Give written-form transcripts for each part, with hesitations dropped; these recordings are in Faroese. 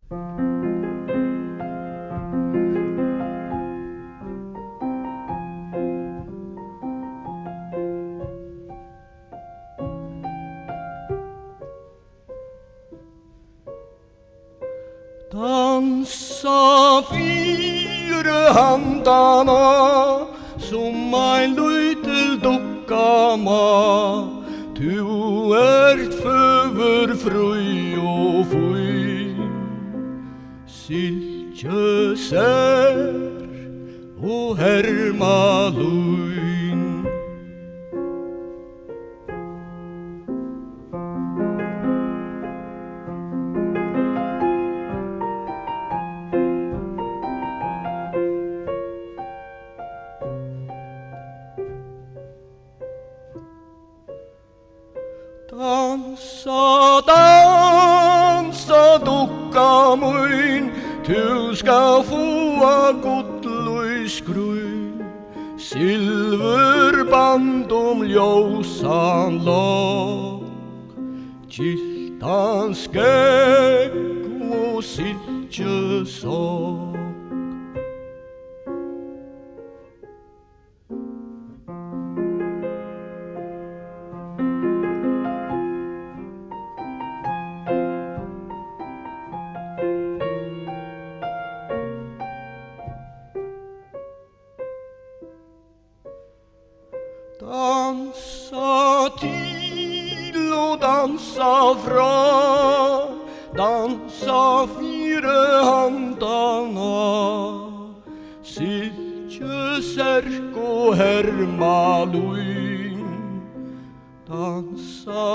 Dansa fire handana som ein lítil dukkama. Du föver frøy og fui, syltje sær og hermalun. Dansa, dansa, dukka mun, du skal få gottløys grunn, silverband om ljósan lokk, gyltan skegg og syltjesokk. Dansa til og dansa fra, dansa fire handana, syltje serk og hermalun. Dansa,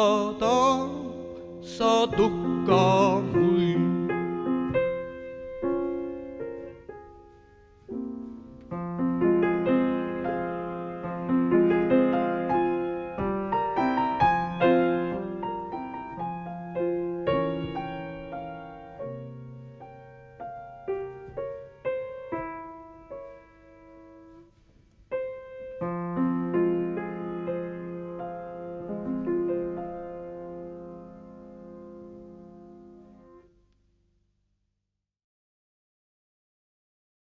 dansa, dukka mun.